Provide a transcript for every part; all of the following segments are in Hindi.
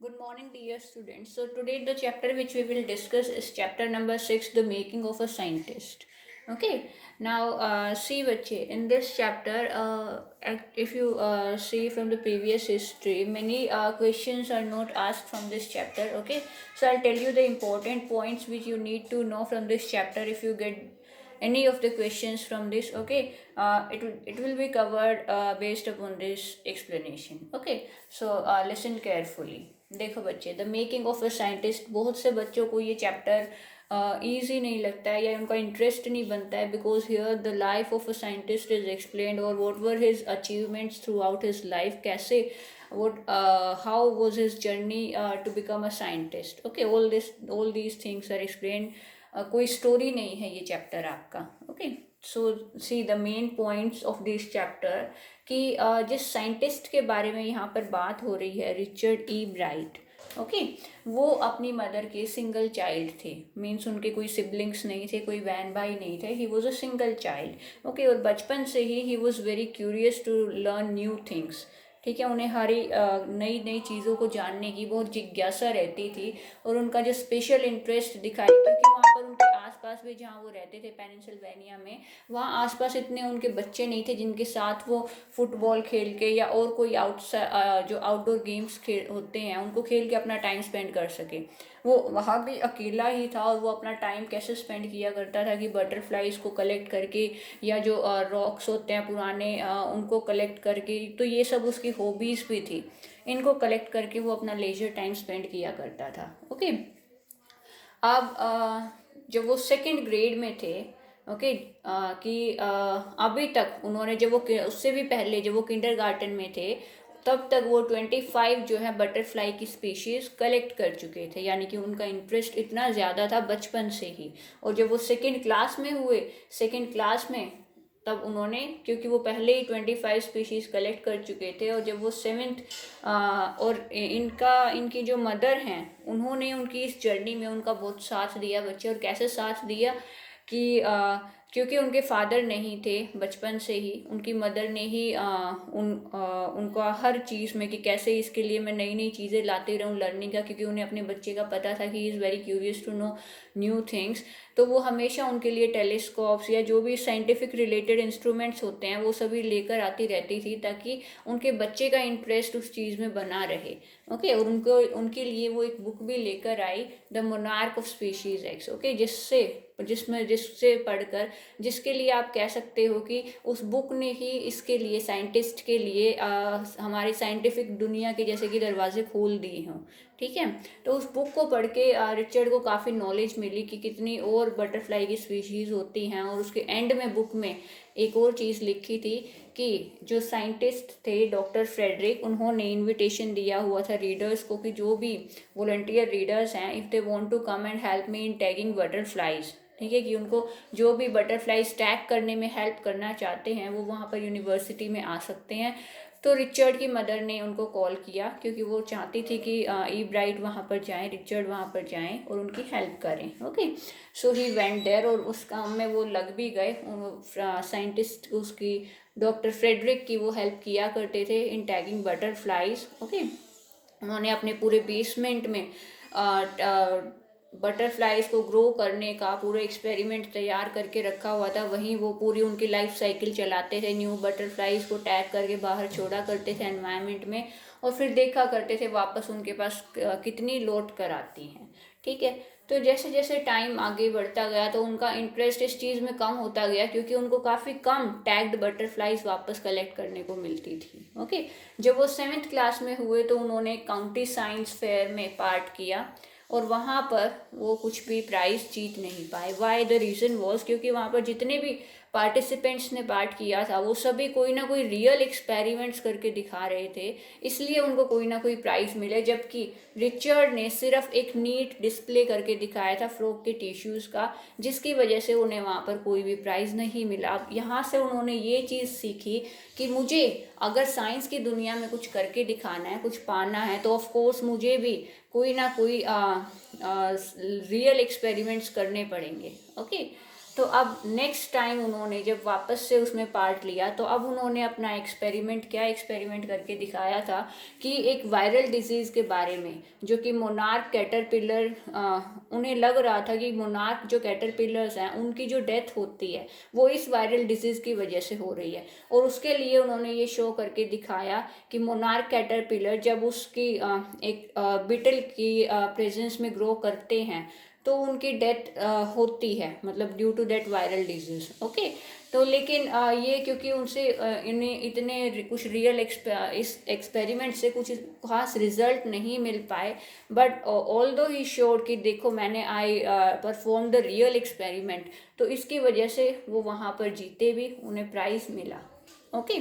Good morning, dear students. So, today the chapter which we will discuss is chapter number 6, The Making of a Scientist. Okay, now see, bache, in this chapter, if you see from the previous history, many questions are not asked from this chapter. Okay, so I'll tell you the important points which you need to know from this chapter if you get any of the questions from this. Okay, it will be covered based upon this explanation. Okay, so listen carefully. देखो बच्चे, the making of a scientist, बहुत से बच्चों को ये चैप्टर ईजी नहीं लगता है या उनका इंटरेस्ट नहीं बनता है, because here the life of a scientist is explained और what were his achievements throughout his life, कैसे what how was his journey to become a scientist. Okay, all these things are explained. कोई स्टोरी नहीं है ये चैप्टर आपका. Okay, so see the main points of this chapter कि जिस साइंटिस्ट के बारे में यहाँ पर बात हो रही है, रिचर्ड ई ब्राइट. ओके, वो अपनी मदर के सिंगल चाइल्ड थे. मीन्स उनके कोई सिबलिंग्स नहीं थे, कोई बहन भाई नहीं थे. He was a single child. Okay, और बचपन से ही was very curious to learn new things. ठीक है, उन्हें हर नई नई चीज़ों को जानने की बहुत जिज्ञासा रहती थी और उनका जो स्पेशल इंटरेस्ट दिखाई, क्योंकि वहाँ पर उनके आसपास भी, जहाँ वो रहते थे पेनिसिल्वेनिया में, वहाँ आसपास इतने उनके बच्चे नहीं थे जिनके साथ वो फुटबॉल खेल के या और कोई जो आउटडोर गेम्स खेल होते हैं उनको खेल के अपना टाइम स्पेंड कर सके. वो वहाँ भी अकेला ही था और वो अपना टाइम कैसे स्पेंड किया करता था कि बटरफ्लाइज को कलेक्ट करके या जो रॉक्स होते हैं पुराने उनको कलेक्ट करके. तो ये सब उसकी हॉबीज़ भी थी. इनको कलेक्ट करके वो अपना लेजर टाइम स्पेंड किया करता था. ओके, अब जब वो सेकंड ग्रेड में थे, ओके, कि अभी तक उन्होंने, जब वो उससे भी पहले जब वो किंडरगार्टन में थे, तब तक वो 25 जो है बटरफ्लाई की स्पीशीज़ कलेक्ट कर चुके थे. यानी कि उनका इंटरेस्ट इतना ज़्यादा था बचपन से ही. और जब वो सेकंड क्लास में हुए, सेकंड क्लास में, तब उन्होंने, क्योंकि वो पहले ही 25 स्पीशीज़ कलेक्ट कर चुके थे, और जब वो सेवेंथ, और इनकी जो मदर हैं उन्होंने उनकी इस जर्नी में उनका बहुत साथ दिया बच्चे. और कैसे साथ दिया कि क्योंकि उनके फादर नहीं थे बचपन से ही, उनकी मदर ने ही उनका हर चीज़ में कि कैसे इसके लिए मैं नई नई चीज़ें लाते रहूँ लर्निंग का, क्योंकि उन्हें अपने बच्चे का पता था कि he is very curious to know new things. तो वो हमेशा उनके लिए टेलीस्कोप्स या जो भी साइंटिफिक रिलेटेड इंस्ट्रूमेंट्स होते हैं वो सभी लेकर आती रहती थी, ताकि उनके बच्चे का इंटरेस्ट उस चीज़ में बना रहे. ओके, और उनके लिए वो एक बुक भी लेकर आई, the monarch of species X. Okay, जिससे पढ़कर, जिसके लिए आप कह सकते हो कि उस बुक ने ही इसके लिए, साइंटिस्ट के लिए, हमारी साइंटिफिक दुनिया के जैसे कि दरवाजे खोल दिए हों. ठीक है, तो उस बुक को पढ़ के रिचर्ड को काफ़ी नॉलेज मिली कि कितनी और बटरफ्लाई की स्पीशीज़ होती हैं. और उसके एंड में बुक में एक और चीज़ लिखी थी कि जो साइंटिस्ट थे डॉक्टर फ्रेडरिक, उन्होंने इनविटेशन दिया हुआ था रीडर्स को कि जो भी वॉलंटियर रीडर्स हैं, if they want to come and help me in tagging butterflies, ठीक है, कि उनको जो भी बटरफ्लाइज टैग करने में हेल्प करना चाहते हैं वो वहाँ पर यूनिवर्सिटी में आ सकते हैं. तो रिचर्ड की मदर ने उनको कॉल किया, क्योंकि वो चाहती थी कि ई ब्राइट वहाँ पर जाएं, रिचर्ड वहाँ पर जाएं और उनकी हेल्प करें. Okay, so he went there और उस काम में वो लग भी गए. साइंटिस्ट उसकी, डॉक्टर फ्रेडरिक की वो हेल्प किया करते थे इन टैगिंग बटरफ्लाइज. ओके, उन्होंने अपने पूरे बेसमेंट में बटरफ्लाइज को ग्रो करने का पूरा एक्सपेरिमेंट तैयार करके रखा हुआ था. वहीं वो पूरी उनकी लाइफ साइकिल चलाते थे, न्यू बटरफ्लाइज को टैग करके बाहर छोड़ा करते थे एनवायरनमेंट में, और फिर देखा करते थे वापस उनके पास कितनी लौट कर आती हैं. ठीक है, तो जैसे जैसे टाइम आगे बढ़ता गया तो उनका इंटरेस्ट इस चीज़ में कम होता गया, क्योंकि उनको काफ़ी कम टैग्ड बटरफ्लाइज वापस कलेक्ट करने को मिलती थी. ओके, जब वो 7th क्लास में हुए तो उन्होंने काउंटी साइंस फेयर में पार्ट किया और वहाँ पर वो कुछ भी प्राइज़ जीत नहीं पाए. वाई द रीज़न वॉज, क्योंकि वहाँ पर जितने भी पार्टिसिपेंट्स ने पार्ट किया था वो सभी कोई ना कोई रियल एक्सपेरिमेंट्स करके दिखा रहे थे, इसलिए उनको कोई ना कोई प्राइज़ मिले. जबकि रिचर्ड ने सिर्फ एक नीट डिस्प्ले करके दिखाया था फ्रॉग के टिश्यूज़ का, जिसकी वजह से उन्हें वहाँ पर कोई भी प्राइज़ नहीं मिला. यहाँ से उन्होंने ये चीज़ सीखी कि मुझे अगर साइंस की दुनिया में कुछ करके दिखाना है, कुछ पाना है, तो ऑफ कोर्स मुझे भी कोई ना कोई रियल एक्सपेरिमेंट्स करने पड़ेंगे. ओके, तो अब नेक्स्ट टाइम उन्होंने जब वापस से उसमें पार्ट लिया तो अब उन्होंने अपना क्या एक्सपेरिमेंट करके दिखाया था कि एक वायरल डिजीज़ के बारे में, जो कि मोनार्क कैटरपिलर, उन्हें लग रहा था कि मोनार्क जो कैटरपिलर्स हैं उनकी जो डेथ होती है वो इस वायरल डिजीज़ की वजह से हो रही है। और उसके लिए उन्होंने ये शो करके दिखाया कि मोनार्क कैटरपिलर जब उसकी एक बिटल की प्रेजेंस में ग्रो करते हैं तो उनकी डेथ होती है, मतलब due to that viral disease. Okay, तो लेकिन ये क्योंकि उनसे इन्हें इतने कुछ रियल इस एक्सपेरिमेंट से कुछ खास रिजल्ट नहीं मिल पाए, बट ऑल दो ही श्योर कि देखो मैंने I perform the real experiment, तो इसकी वजह से वो वहाँ पर जीते भी, उन्हें प्राइज़ मिला। ओके,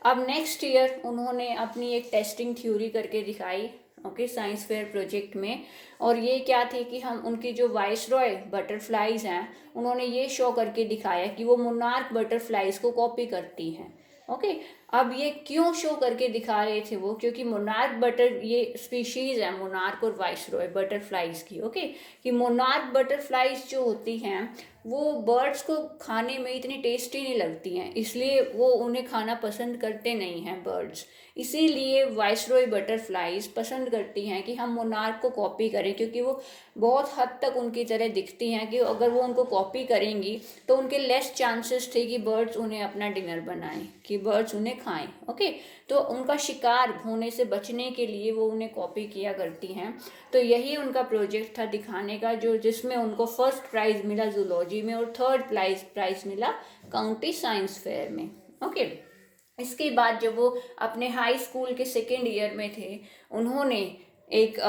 अब नेक्स्ट ईयर उन्होंने अपनी एक टेस्टिंग थ्योरी करके दिखाई, ओके, साइंस फेयर प्रोजेक्ट में। और ये क्या थी कि हम उनकी जो वाइसरॉय बटरफ्लाइज हैं उन्होंने ये शो करके दिखाया कि वो मोनार्क बटरफ्लाइज को कॉपी करती हैं। ओके, अब ये क्यों शो करके दिखा रहे थे वो, क्योंकि मोनार्क ये स्पीशीज है मोनार्क और वाइसरॉय बटरफ्लाइज की। ओके, कि मोनार्क बटरफ्लाइज जो होती हैं वो बर्ड्स को खाने में इतनी टेस्टी नहीं लगती हैं, इसलिए वो उन्हें खाना पसंद करते नहीं हैं बर्ड्स। इसीलिए वाइसरॉय बटरफ्लाइज पसंद करती हैं कि हम मोनार्क को कॉपी करें, क्योंकि वो बहुत हद तक उनकी तरह दिखती हैं कि अगर वो उनको कॉपी करेंगी तो उनके लेस चांसेस थे कि बर्ड्स उन्हें अपना डिनर बनाएं, कि बर्ड्स उन्हें खाएं। ओके, तो उनका शिकार होने से बचने के लिए वो उन्हें कॉपी किया करती हैं। तो यही उनका प्रोजेक्ट था दिखाने का, जो जिसमें उनको फर्स्ट प्राइज़ मिला जूलॉजी में और थर्ड प्राइज़ मिला काउंटी साइंस फेयर में। ओके, इसके बाद जब वो अपने हाई स्कूल के सेकेंड ईयर में थे उन्होंने एक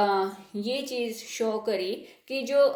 ये चीज़ शो करी कि जो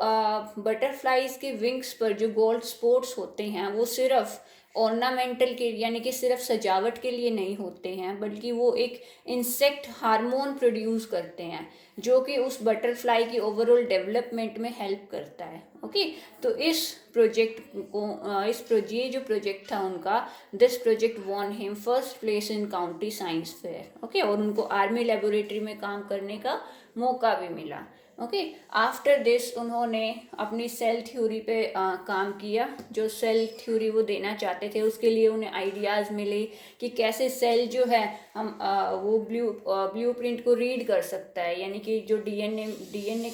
बटरफ्लाइज के विंग्स पर जो गोल्ड स्पॉट्स होते हैं वो सिर्फ ऑर्नामेंटल के यानी कि सिर्फ सजावट के लिए नहीं होते हैं, बल्कि वो एक इंसेक्ट हार्मोन प्रोड्यूस करते हैं जो कि उस बटरफ्लाई की ओवरऑल डेवलपमेंट में हेल्प करता है। ओके, तो इस प्रोजेक्ट को ये जो प्रोजेक्ट था उनका, this project won him first place in county science fair. Okay, और उनको आर्मी लेबोरेटरी में काम करने का मौका भी मिला। ओके, आफ्टर दिस उन्होंने अपनी सेल थ्योरी पे काम किया। जो सेल थ्योरी वो देना चाहते थे उसके लिए उन्हें आइडियाज़ मिले कि कैसे सेल जो है हम वो ब्लूप्रिंट को रीड कर सकता है, यानी कि जो डीएनए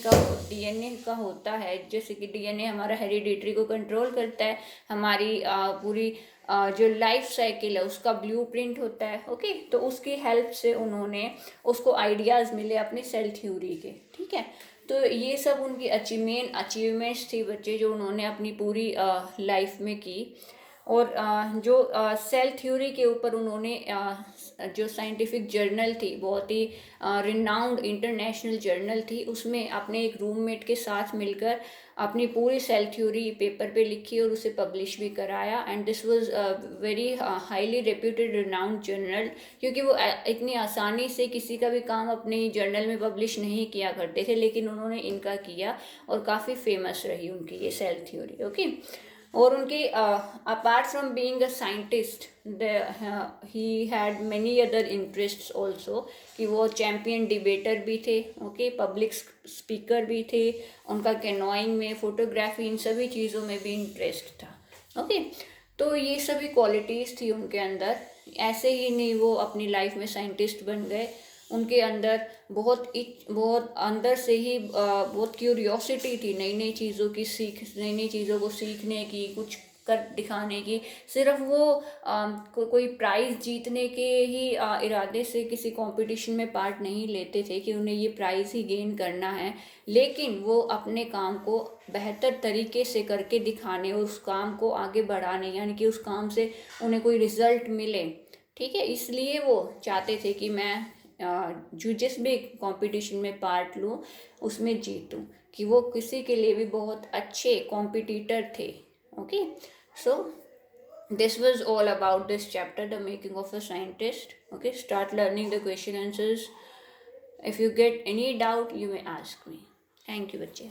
का होता है, जैसे कि डीएनए हमारा हेरिडिटरी को कंट्रोल करता है, हमारी पूरी जो लाइफ साइकिल है उसका ब्लूप्रिंट होता है। ओके, तो उसकी हेल्प से उन्होंने उसको आइडियाज़ मिले अपनी सेल थ्योरी के। ठीक है, तो ये सब उनकी मेन अचीवमेंट्स थी बच्चे, जो उन्होंने अपनी पूरी लाइफ में की। और जो सेल थ्योरी के ऊपर उन्होंने जो साइंटिफिक जर्नल थी, बहुत ही रिनाउंड इंटरनेशनल जर्नल थी, उसमें अपने एक रूममेट के साथ मिलकर अपनी पूरी सेल थ्योरी पेपर पे लिखी और उसे पब्लिश भी कराया। And this was very highly reputed renowned journal, क्योंकि वो इतनी आसानी से किसी का भी काम अपने जर्नल में पब्लिश नहीं किया करते थे, लेकिन उन्होंने इनका किया और काफ़ी फेमस रही उनकी ये सेल थ्योरी। ओके, और उनके apart from being a scientist he had many other interests also, कि वो चैम्पियन डिबेटर भी थे। ओके, पब्लिक स्पीकर भी थे, उनका कैनोइंग में, फोटोग्राफी, इन सभी चीज़ों में भी इंटरेस्ट था। ओके, तो ये सभी क्वालिटीज़ थी उनके अंदर। ऐसे ही नहीं वो अपनी लाइफ में साइंटिस्ट बन गए, उनके अंदर बहुत अंदर से ही बहुत क्यूरियोसिटी थी नई नई चीज़ों को सीखने की, कुछ कर दिखाने की। सिर्फ वो कोई प्राइज़ जीतने के ही इरादे से किसी कंपटीशन में पार्ट नहीं लेते थे कि उन्हें ये प्राइज़ ही गेन करना है, लेकिन वो अपने काम को बेहतर तरीके से करके दिखाने और उस काम को आगे बढ़ाने, यानी कि उस काम से उन्हें कोई रिजल्ट मिले। ठीक है, इसलिए वो चाहते थे कि मैं जो जिस भी कंपटीशन में पार्ट लूँ उसमें जीतूँ, कि वो किसी के लिए भी बहुत अच्छे कॉम्पिटिटर थे। Okay, so this was all about this chapter, the making of a scientist. Okay, start learning the question answers. If you get any doubt you may ask me. Thank you बच्चे।